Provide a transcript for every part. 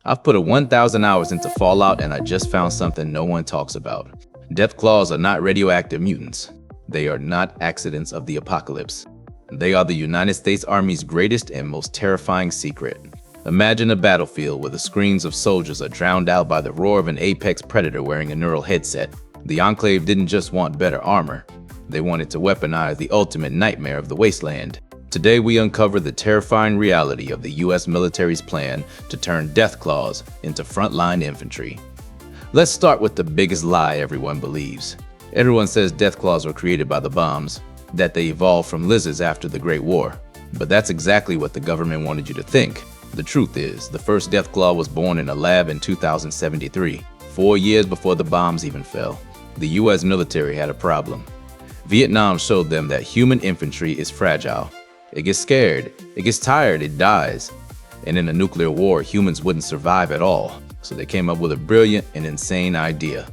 I've put a 1,000 hours into Fallout and I just found something no one talks about. Deathclaws are not radioactive mutants. They are not accidents of the apocalypse. They are the United States Army's greatest and most terrifying secret. Imagine a battlefield where the screams of soldiers are drowned out by the roar of an apex predator wearing a neural headset. The Enclave didn't just want better armor. They wanted to weaponize the ultimate nightmare of the Wasteland. Today we uncover the terrifying reality of the US military's plan to turn Deathclaws into frontline infantry. Let's start with the biggest lie everyone believes. Everyone says Deathclaws were created by the bombs, that they evolved from lizards after the Great War. But that's exactly what the government wanted you to think. The truth is, the first Deathclaw was born in a lab in 2073, 4 years before the bombs even fell. The US military had a problem. Vietnam showed them that human infantry is fragile. It gets scared, it gets tired, it dies. And in a nuclear war, humans wouldn't survive at all. So they came up with a brilliant and insane idea.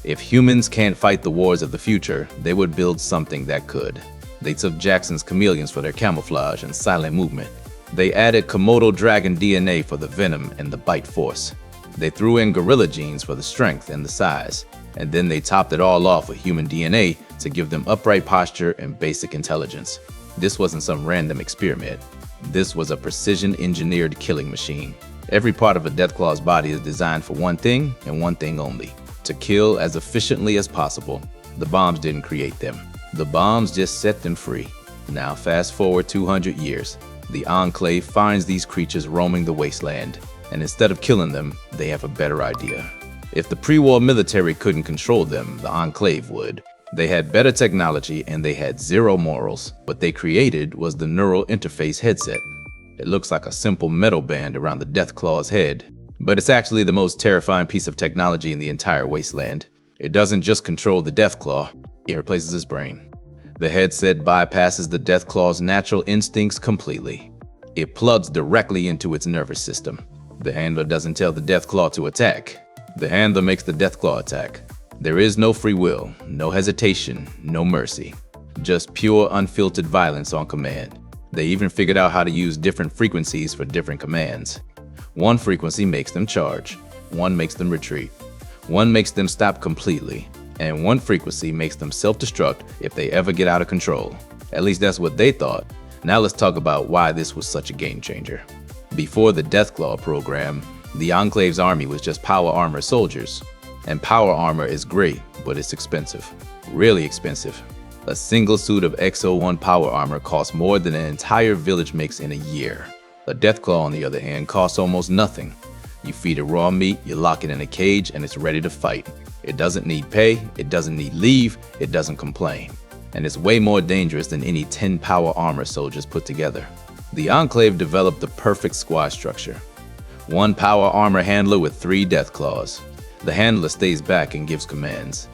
If humans can't fight the wars of the future, they would build something that could. They took Jackson's chameleons for their camouflage and silent movement. They added Komodo dragon DNA for the venom and the bite force. They threw in gorilla genes for the strength and the size. And then they topped it all off with human DNA to give them upright posture and basic intelligence. This wasn't some random experiment. This was a precision-engineered killing machine. Every part of a Deathclaw's body is designed for one thing and one thing only: to kill as efficiently as possible. The bombs didn't create them. The bombs just set them free. Now fast forward 200 years. The Enclave finds these creatures roaming the wasteland, and instead of killing them, they have a better idea. If the pre-war military couldn't control them, the Enclave would. They had better technology and they had zero morals. What they created was the neural interface headset. It looks like a simple metal band around the Deathclaw's head, but it's actually the most terrifying piece of technology in the entire wasteland. It doesn't just control the Deathclaw, it replaces his brain. The headset bypasses the Deathclaw's natural instincts completely. It plugs directly into its nervous system. The handler doesn't tell the Deathclaw to attack. The handler makes the Deathclaw attack. There is no free will, no hesitation, no mercy. Just pure, unfiltered violence on command. They even figured out how to use different frequencies for different commands. One frequency makes them charge, one makes them retreat, one makes them stop completely, and one frequency makes them self-destruct if they ever get out of control. At least that's what they thought. Now let's talk about why this was such a game changer. Before the Deathclaw program, the Enclave's army was just power armor soldiers. And power armor is great, but it's expensive. Really expensive. A single suit of XO1 power armor costs more than an entire village makes in a year. A Deathclaw, on the other hand, costs almost nothing. You feed it raw meat, you lock it in a cage, and it's ready to fight. It doesn't need pay, it doesn't need leave, it doesn't complain. And it's way more dangerous than any 10 power armor soldiers put together. The Enclave developed the perfect squad structure. One power armor handler with 3 Deathclaws. The handler stays back and gives commands.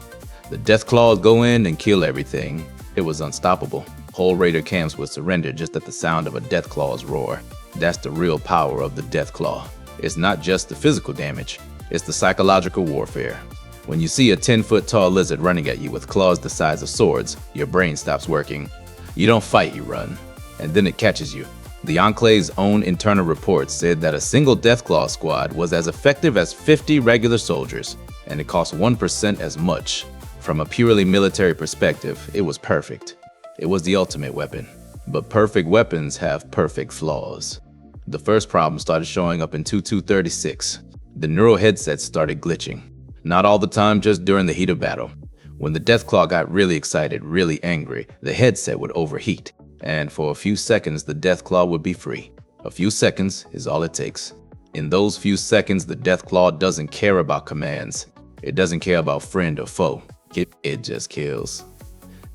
The Deathclaws go in and kill everything. It was unstoppable. Whole raider camps would surrender just at the sound of a Deathclaw's roar. That's the real power of the Deathclaw. It's not just the physical damage, it's the psychological warfare. When you see a 10-foot tall lizard running at you with claws the size of swords, your brain stops working. You don't fight, you run. And then it catches you. The Enclave's own internal reports said that a single Deathclaw squad was as effective as 50 regular soldiers, and it cost 1% as much. From a purely military perspective, it was perfect. It was the ultimate weapon. But perfect weapons have perfect flaws. The first problem started showing up in 2236. The neural headsets started glitching. Not all the time, just during the heat of battle. When the Deathclaw got really excited, really angry, the headset would overheat. And for a few seconds, the Deathclaw would be free. A few seconds is all it takes. In those few seconds, the Deathclaw doesn't care about commands. It doesn't care about friend or foe. It just kills.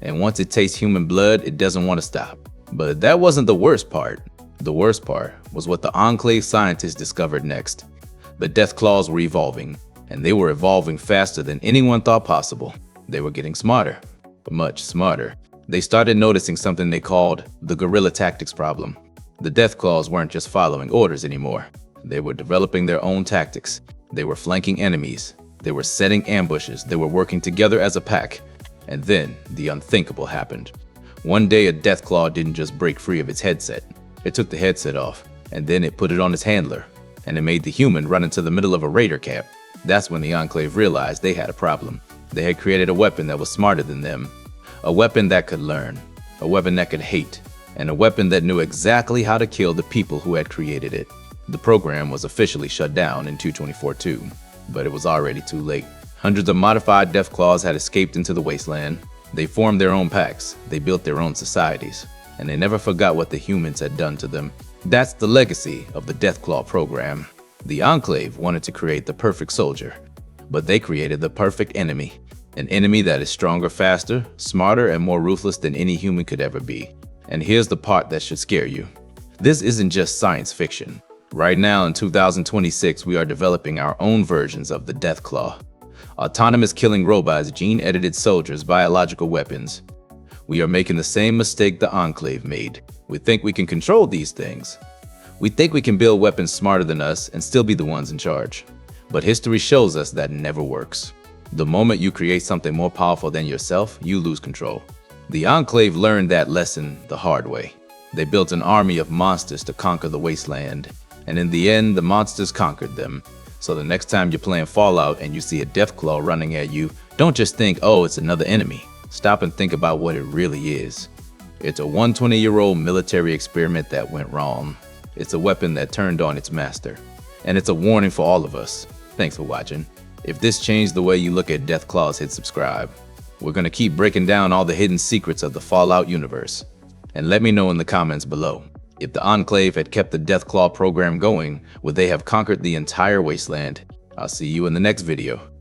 And once it tastes human blood, it doesn't want to stop. But that wasn't the worst part. The worst part was what the Enclave scientists discovered next. The Deathclaws were evolving, and they were evolving faster than anyone thought possible. They were getting smarter, much smarter. They started noticing something they called the guerrilla tactics problem. The Deathclaws weren't just following orders anymore. They were developing their own tactics. They were flanking enemies. They were setting ambushes. They were working together as a pack. And then the unthinkable happened. One day a Deathclaw didn't just break free of its headset. It took the headset off, and then it put it on its handler. and it made the human run into the middle of a raider camp. That's when the Enclave realized they had a problem. They had created a weapon that was smarter than them, a weapon that could learn, a weapon that could hate, and a weapon that knew exactly how to kill the people who had created it. The program was officially shut down in 224-2, but it was already too late. Hundreds of modified Deathclaws had escaped into the Wasteland. They formed their own packs, they built their own societies, and they never forgot what the humans had done to them. That's the legacy of the Deathclaw program. The Enclave wanted to create the perfect soldier, but they created the perfect enemy. An enemy that is stronger, faster, smarter, and more ruthless than any human could ever be. And here's the part that should scare you. This isn't just science fiction. Right now in 2026, we are developing our own versions of the Deathclaw. Autonomous killing robots, gene-edited soldiers, biological weapons. We are making the same mistake the Enclave made. We think we can control these things. We think we can build weapons smarter than us and still be the ones in charge. But history shows us that never works. The moment you create something more powerful than yourself, you lose control. The Enclave learned that lesson the hard way. They built an army of monsters to conquer the Wasteland, and in the end, the monsters conquered them. So the next time you're playing Fallout and you see a Deathclaw running at you, don't just think, oh, it's another enemy. Stop and think about what it really is. It's a 120-year-old military experiment that went wrong. It's a weapon that turned on its master. And it's a warning for all of us. Thanks for watching. If this changed the way you look at Deathclaws, hit subscribe. We're gonna keep breaking down all the hidden secrets of the Fallout universe. And let me know in the comments below. If the Enclave had kept the Deathclaw program going, would they have conquered the entire Wasteland? I'll see you in the next video.